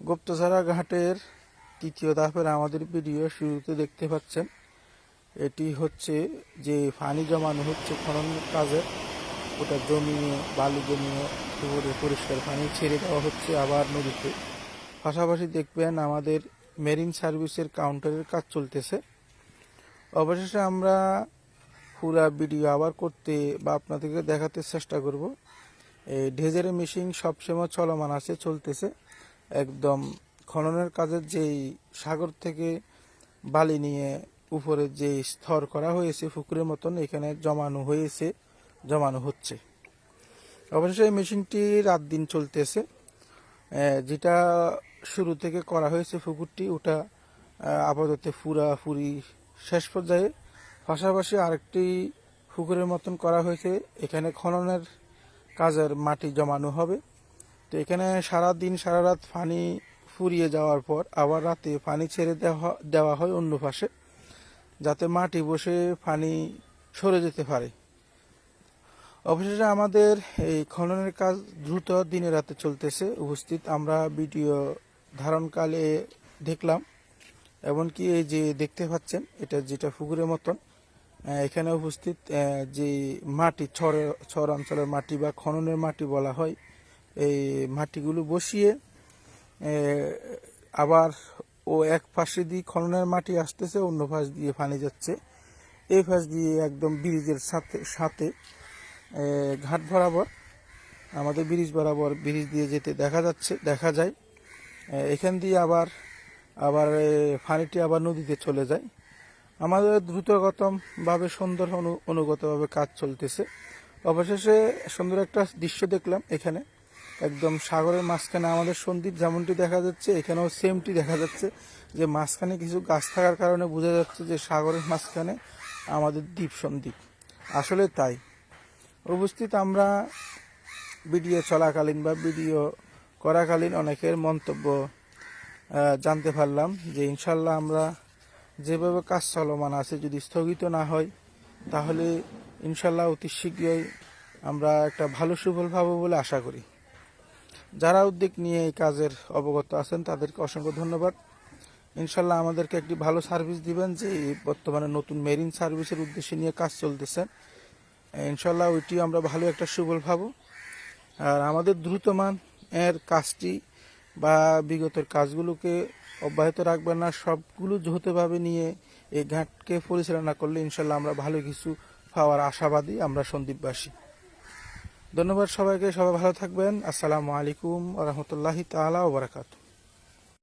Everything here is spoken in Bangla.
গুপ্তছড়া ঘাটের তৃতীয় ধাপের আমাদের ভিডিও শুরুতে দেখতে পাচ্ছেন। এটি হচ্ছে যে পানি জমানো হচ্ছে খননের কাজে, ওটা জমিয়ে বালু জমিয়ে পুকুরে পরিষ্কার পানি ছেড়ে দেওয়া হচ্ছে আবার নদীতে। পাশাপাশি দেখবেন আমাদের মেরিন সার্ভিসের কাউন্টারের কাজ চলতেছে। অবশেষে আমরা পুরা ভিডিও আবার করতে বা আপনাদেরকে দেখাতে চেষ্টা করব। এই ডেজারে মেশিন সবসময় চলমান আছে, চলতেছে। একদম খননের কাজের যেই সাগর থেকে বালি নিয়ে উপরে যে স্তর করা হয়েছে পুকুরের মতন, এখানে জমানো হচ্ছে। অবশ্যই এই মেশিনটি রাত দিন চলতেছে। যেটা শুরু থেকে করা হয়েছে পুকুরটি, ওটা আপাতত পুরাপুরি শেষ পর্যায়ে। পাশাপাশি আরেকটি পুকুরের মতন করা হয়েছে, এখানে খননের কাজের মাটি জমানো হবে। তো এখানে সারা দিন সারা রাত পানি ফুরিয়ে যাওয়ার পর আবার রাতে পানি ছেড়ে দেওয়া হয় অন্য পাশে, যাতে মাটি বসে পানি সরে যেতে পারে। অবশেষে আমাদের এই খননের কাজ দ্রুত দিনে রাতে চলতেছে। উপস্থিত আমরা ভিডিও ধারণকালে দেখলাম, এমনকি এই যে দেখতে পাচ্ছেন এটা যেটা পুকুরের মতন, এখানে উপস্থিত যে মাটি চর অঞ্চলের মাটি বা খননের মাটি বলা হয়, এই মাটিগুলো বসিয়ে আবার এক পাশে দিয়ে খননের মাটি আসতেছে, অন্য পাশ দিয়ে পানি যাচ্ছে। এই পাশ দিয়ে একদম ব্রিজের সাথে ঘাট বরাবর, আমাদের ব্রিজ বরাবর ব্রিজ দিয়ে যেতে দেখা যায়। এখান দিয়ে আবার পানিটি আবার নদীতে চলে যায়। আমাদের দ্রুতগতভাবে সুন্দর অনুগতভাবে কাজ চলতেছে। অবশেষে সুন্দর একটা দৃশ্য দেখলাম। এখানে একদম সাগরের মাঝখানে আমাদের সন্দ্বীপ যেমনটি দেখা যাচ্ছে, এখানেও সেমটি দেখা যাচ্ছে, যে মাঝখানে কিছু গাছ থাকার কারণে বোঝা যাচ্ছে যে সাগরের মাঝখানে আমাদের দ্বীপ সন্দ্বীপ। আসলে তাই। উপস্থিত আমরা ভিডিও চলাকালীন বা ভিডিও করাকালীন অনেকের মন্তব্য জানতে পারলাম যে ইনশাল্লাহ আমরা যেভাবে কাজ চলমান আছে, যদি স্থগিত না হয় তাহলে ইনশাল্লাহ অতি শীঘ্রই আমরা একটা ভালো সুফল পাবো বলে আশা করি। যারা উদ্যোগ নিয়ে এই কাজের অবগত আছেন তাদেরকে অসংখ্য ধন্যবাদ। ইনশাল্লাহ আমাদেরকে একটি ভালো সার্ভিস দিবেন, যে বর্তমানে নতুন মেরিন সার্ভিসের উদ্দেশ্যে নিয়ে কাজ চলতেছে। ইনশাল্লাহ ওইটি আমরা ভালো একটা সুফল পাবো। আর আমাদের দ্রুতমান এর কাজটি বা বিগতের কাজগুলোকে অব্যাহত রাখবেন না, সবগুলো যৌথভাবে নিয়ে এই ঘাটকে পরিচালনা করলে ইনশাল্লাহ আমরা ভালো কিছু পাওয়ার আশাবাদী আমরা সন্দ্বীপবাসী। ধন্যবাদ সবাইকে, সবাই ভালো থাকবেন। আসসালামু আলাইকুম ওয়া রাহমাতুল্লাহি তাআলা ওয়া বারাকাতুহু।